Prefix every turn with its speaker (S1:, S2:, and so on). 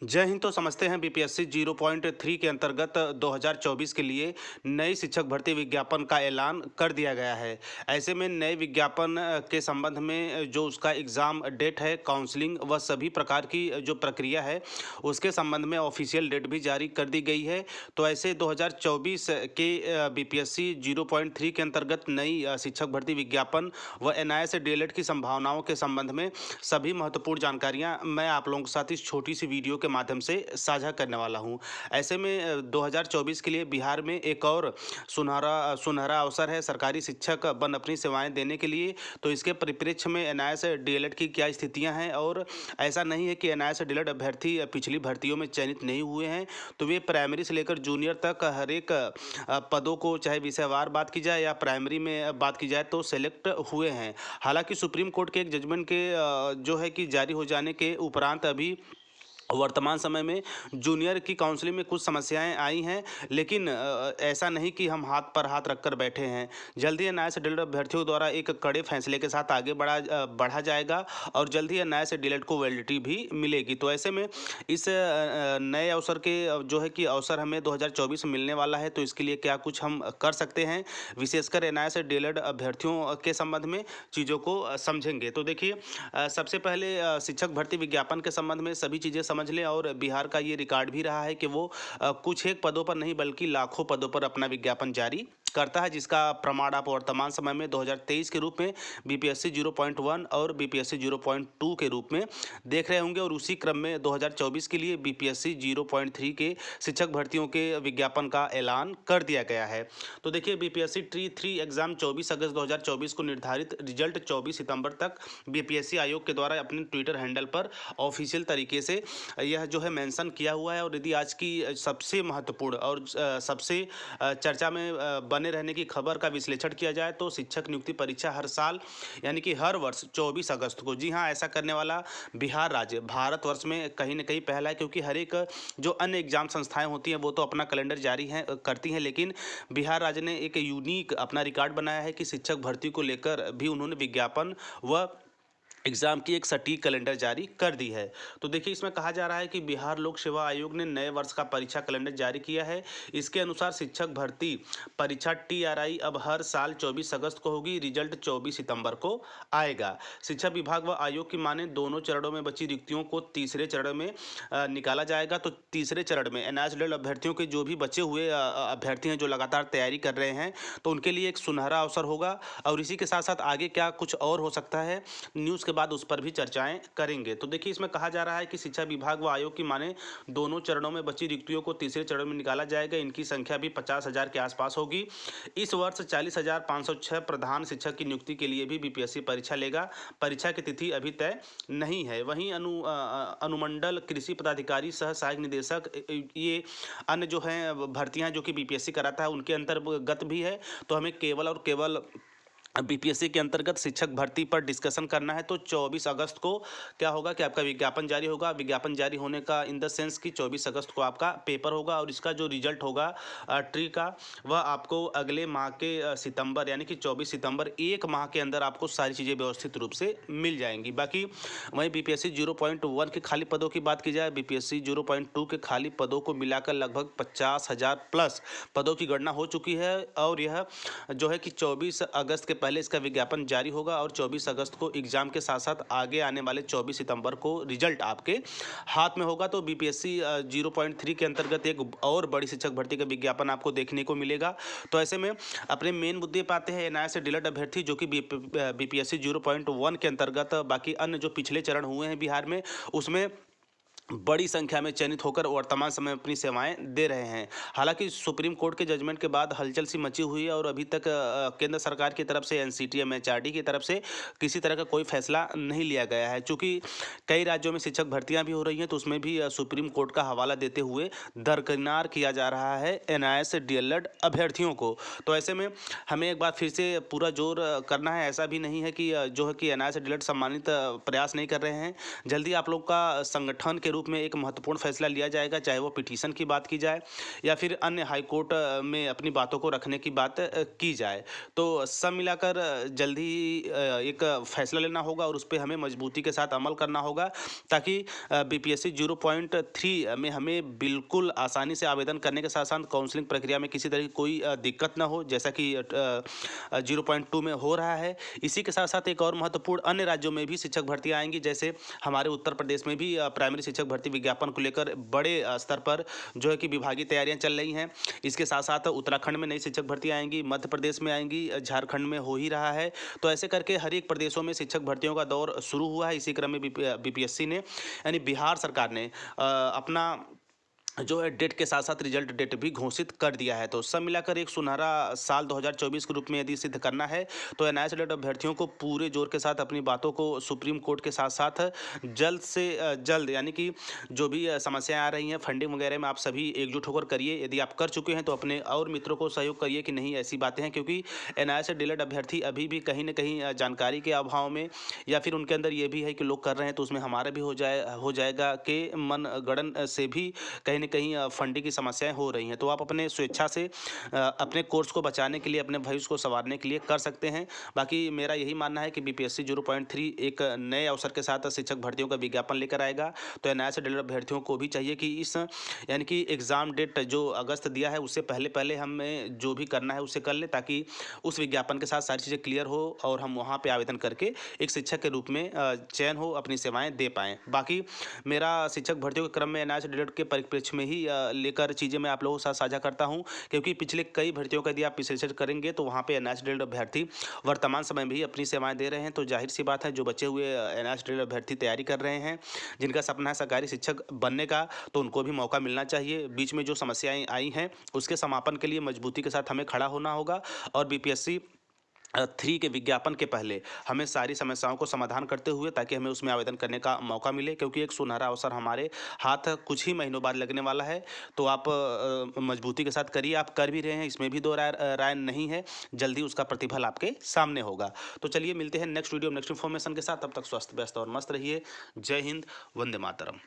S1: जय हिंद। तो समझते हैं बीपीएससी 0.3 के अंतर्गत 2024 के लिए नई शिक्षक भर्ती विज्ञापन का ऐलान कर दिया गया है। ऐसे में नए विज्ञापन के संबंध में जो उसका एग्ज़ाम डेट है, काउंसलिंग व सभी प्रकार की जो प्रक्रिया है उसके संबंध में ऑफिशियल डेट भी जारी कर दी गई है। तो ऐसे 2024 के बीपीएससी 0.3 के अंतर्गत नई शिक्षक भर्ती विज्ञापन व एनआईए से डीएलएड की संभावनाओं के संबंध में सभी महत्वपूर्ण जानकारियां मैं आप लोगों के साथ इस छोटी सी वीडियो के माध्यम से साझा करने वाला हूं। ऐसे में 2024 के लिए बिहार में एक और सुनहरा सुनहरा अवसर है सरकारी शिक्षक बन अपनी सेवाएं देने के लिए। तो इसके परिप्रेक्ष्य में एनआईए से डीएलएड की क्या स्थितियां हैं, और ऐसा नहीं है कि एनआईए से डीएलएड अभ्यर्थी पिछली भर्तियों में चयनित नहीं हुए हैं। तो वे प्राइमरी से लेकर जूनियर तक हर एक पदों को, चाहे विषयवार बात की जाए या प्राइमरी में बात की जाए, तो सेलेक्ट हुए हैं। हालांकि सुप्रीम कोर्ट के एक जजमेंट के जो है कि जारी हो जाने के उपरांत अभी वर्तमान समय में जूनियर की काउंसलिंग में कुछ समस्याएं आई हैं, लेकिन ऐसा नहीं कि हम हाथ पर हाथ रखकर बैठे हैं। जल्दी ही एनआईए से डीएलएड अभ्यर्थियों द्वारा एक कड़े फैसले के साथ आगे बढ़ा जाएगा और जल्द ही एनआईए से डीएलएड को वैलिडिटी भी मिलेगी। तो ऐसे में इस नए अवसर के जो है कि अवसर हमें 2024 में मिलने वाला है। तो इसके लिए क्या कुछ हम कर सकते हैं, विशेषकर एनआईए से डीएलएड अभ्यर्थियों के संबंध में चीज़ों को समझेंगे। तो देखिए, सबसे पहले शिक्षक भर्ती विज्ञापन के संबंध में सभी चीज़ें समझ लें। और बिहार का ये रिकॉर्ड भी रहा है कि वो कुछ एक पदों पर नहीं बल्कि लाखों पदों पर अपना विज्ञापन जारी करता है, जिसका प्रमाण आप वर्तमान समय में 2023 के रूप में बीपीएससी 0.1 और बीपीएससी 0.2 के रूप में देख रहे होंगे। और उसी क्रम में 2024 के लिए बीपीएससी 0.3 के शिक्षक भर्तियों के विज्ञापन का ऐलान कर दिया गया है। तो देखिए, बीपीएससी T3 एग्जाम 24 अगस्त 2024 को निर्धारित रिजल्ट 24 सितंबर तक बीपीएससी आयोग के द्वारा अपने ट्विटर हैंडल पर ऑफिशियल तरीके से यह जो है मेंशन किया हुआ है। और यदि आज की सबसे महत्वपूर्ण और सबसे चर्चा में बने रहने की खबर का विश्लेषण किया जाए, तो शिक्षक नियुक्ति परीक्षा हर साल यानी कि हर वर्ष 24 अगस्त को, जी हाँ, ऐसा करने वाला बिहार राज्य भारतवर्ष में कहीं ना कहीं पहला है। क्योंकि हर एक जो अन्य एग्जाम संस्थाएं होती हैं वो तो अपना कैलेंडर जारी है करती हैं, लेकिन बिहार राज्य ने एक यूनिक अपना रिकॉर्ड बनाया है कि शिक्षक भर्ती को लेकर भी उन्होंने विज्ञापन व एग्जाम की एक सटीक कैलेंडर जारी कर दी है। तो देखिए, इसमें कहा जा रहा है कि बिहार लोक सेवा आयोग ने नए वर्ष का परीक्षा कैलेंडर जारी किया है। इसके अनुसार शिक्षक भर्ती परीक्षा टीआरआई अब हर साल 24 अगस्त को होगी। रिजल्ट 24 सितंबर को आएगा। शिक्षा विभाग व आयोग की माने दोनों चरणों में बची रिक्तियों को तीसरे चरण में निकाला जाएगा। तो तीसरे चरण में एनआईए अभ्यर्थियों के जो भी बचे हुए अभ्यर्थी हैं जो लगातार तैयारी कर रहे हैं, तो उनके लिए एक सुनहरा अवसर होगा। और इसी के साथ साथ आगे क्या कुछ और हो सकता है, न्यूज़ के बाद उस पर भी चर्चाएं करेंगे। तो देखिए, इसमें कहा जा रहा है कि शिक्षा विभाग व आयोग की माने दोनों चरणों में बची रिक्तियों को तीसरे चरण में निकाला जाएगा। इनकी संख्या भी 50,000 के आसपास होगी। इस वर्ष 40,506 प्रधान शिक्षक की नियुक्ति के लिए भी बीपीएससी परीक्षा लेगा। परीक्षा की तिथि अभी तय नहीं है। वहीं अनुमंडल कृषि पदाधिकारी सह सहायक निदेशक, ये अन्य जो हैं भर्तियां जो कि बीपीएससी कराता है उनके अंतर्गत भी है। तो हमें केवल और केवल बीपीएससी के अंतर्गत शिक्षक भर्ती पर डिस्कशन करना है। तो 24 अगस्त को क्या होगा कि आपका विज्ञापन जारी होगा। विज्ञापन जारी होने का इन द सेंस कि 24 अगस्त को आपका पेपर होगा, और इसका जो रिजल्ट होगा ट्री का, वह आपको अगले माह के सितंबर यानी कि 24 सितंबर, एक माह के अंदर आपको सारी चीज़ें व्यवस्थित रूप से मिल जाएंगी। बाकी वहीं बीपीएससी 0.1 के खाली पदों की बात की जाए, बीपीएससी 0.2 के खाली पदों को मिलाकर लगभग 50,000 प्लस पदों की गणना हो चुकी है। और यह जो है कि 24 अगस्त के पहले इसका विज्ञापन जारी होगा, और 24 अगस्त को एग्जाम के साथ साथ आगे आने वाले 24 सितंबर को रिजल्ट आपके हाथ में होगा। तो बीपीएससी 0.3 के अंतर्गत एक और बड़ी शिक्षक भर्ती का विज्ञापन आपको देखने को मिलेगा। तो ऐसे में अपने मेन मुद्दे पर आते हैं। एनआईए से डीएलएड अभ्यर्थी जो कि बीपीएससी 0.1 के अंतर्गत, बाकी अन्य जो पिछले चरण हुए हैं बिहार में, उसमें बड़ी संख्या में चयनित होकर वर्तमान समय में अपनी सेवाएं दे रहे हैं। हालांकि सुप्रीम कोर्ट के जजमेंट के बाद हलचल सी मची हुई है, और अभी तक केंद्र सरकार की तरफ से, एनसीटी एमएचआरडी की तरफ से किसी तरह का कोई फैसला नहीं लिया गया है। चूँकि कई राज्यों में शिक्षक भर्तियां भी हो रही हैं, तो उसमें भी सुप्रीम कोर्ट का हवाला देते हुए दरकिनार किया जा रहा है एनआईए से डीएलएड अभ्यर्थियों को। तो ऐसे में हमें एक बार फिर से पूरा जोर करना है। ऐसा भी नहीं है कि जो है कि एनआईए से डीएलएड सम्मानित प्रयास नहीं कर रहे हैं। जल्दी आप लोग का संगठन के रूप में एक महत्वपूर्ण फैसला लिया जाएगा, चाहे वो पिटीशन की बात की जाए या फिर अन्य हाई कोर्ट में अपनी बातों को रखने की बात की जाए। तो सब मिलाकर जल्दी ही एक फैसला लेना होगा और उस पे हमें मजबूती के साथ अमल करना होगा, ताकि बीपीएससी 0.3 में हमें बिल्कुल आसानी से आवेदन करने के साथ-साथ काउंसलिंग प्रक्रिया में किसी तरह की कोई दिक्कत ना हो, जैसा कि 0.2 में हो रहा है। इसी के साथ-साथ एक और महत्वपूर्ण अन्य राज्यों में भी शिक्षक भर्तियाँ आएँगी, जैसे हमारे उत्तर प्रदेश में भी प्राइमरी शिक्षक भर्ती विज्ञापन को लेकर बड़े स्तर पर जो है कि विभागीय तैयारियाँ चल रही हैं। इसके साथ-साथ उत्तराखंड में नई शिक्षक भर्तियाँ आएँगी, मध्य प्रदेश में आएँगी, झारखंड में हो ही रहा है। तो ऐसे करके हर एक प्रदेशों में शिक्षक भर्तियों का दौर शुरू हुआ है। इसी क्रम में बीपीएससी ने यानी बिहार सरकार ने अपना जो है डेट के साथ-साथ रिजल्ट डेट भी घोषित कर दिया है। तो सब मिलाकर एक सुनहरा साल 2024 के रूप में यदि सिद्ध करना है, तो एनआईएस अभ्यर्थियों को पूरे जोर के साथ अपनी बातों को सुप्रीम कोर्ट के साथ-साथ जल्द से जल्द, यानी कि जो भी समस्याएँ आ रही हैं फंडिंग वगैरह में, आप सभी एकजुट होकर करिए। यदि आप कर चुके हैं तो अपने और मित्रों को सहयोग करिए कि नहीं ऐसी बातें हैं, क्योंकि एनआईएस अभ्यर्थी अभी भी कहीं न कहीं जानकारी के अभाव में या फिर उनके अंदर ये भी है कि लोग कर रहे हैं तो उसमें हमारा भी हो जाएगा के मनगढ़ंत से भी कहीं न कहीं फंडिंग की समस्याएं हो रही हैं। तो आप अपने स्वेच्छा से अपने कोर्स को बचाने के लिए, अपने भविष्य को संवारने के लिए कर सकते हैं। बाकी मेरा यही मानना है कि बीपीएससी 0.3 एक नए अवसर के साथ शिक्षक भर्तियों का विज्ञापन लेकर आएगा। तो एनआईएस अभ्यर्थियों को भी चाहिए कि इस यानी कि एग्ज़ाम डेट जो अगस्त दिया है उससे पहले हमें जो भी करना है उससे कर लें, ताकि उस विज्ञापन के साथ सारी चीज़ें क्लियर हो और हम वहाँ पे आवेदन करके एक शिक्षक के रूप में चयन हो, अपनी सेवाएं दे पाएँ। बाकी मेरा शिक्षक भर्तियों के क्रम में एनआईएस के परिप्रेक्ष्य में ही लेकर चीज़ें मैं आप लोगों के साथ साझा करता हूं, क्योंकि पिछले कई भर्तियों का यदि आप विश्लेषण करेंगे तो वहां पे एनआईएस अभ्यर्थी वर्तमान समय में भी अपनी सेवाएं दे रहे हैं। तो जाहिर सी बात है, जो बचे हुए एनआईएस अभ्यर्थी तैयारी कर रहे हैं, जिनका सपना है सरकारी शिक्षक बनने का, तो उनको भी मौका मिलना चाहिए। बीच में जो समस्याएं आई हैं उसके समापन के लिए मजबूती के साथ हमें खड़ा होना होगा और बीपीएससी 3 के विज्ञापन के पहले हमें सारी समस्याओं को समाधान करते हुए, ताकि हमें उसमें आवेदन करने का मौका मिले, क्योंकि एक सुनहरा अवसर हमारे हाथ कुछ ही महीनों बाद लगने वाला है। तो आप मजबूती के साथ करिए, आप कर भी रहे हैं, इसमें भी दो राय नहीं है। जल्दी उसका प्रतिफल आपके सामने होगा। तो चलिए मिलते हैं नेक्स्ट वीडियो नेक्स्ट इन्फॉर्मेशन के साथ। तब तक स्वस्थ व्यस्त और मस्त रहिए। जय हिंद, वंदे मातरम।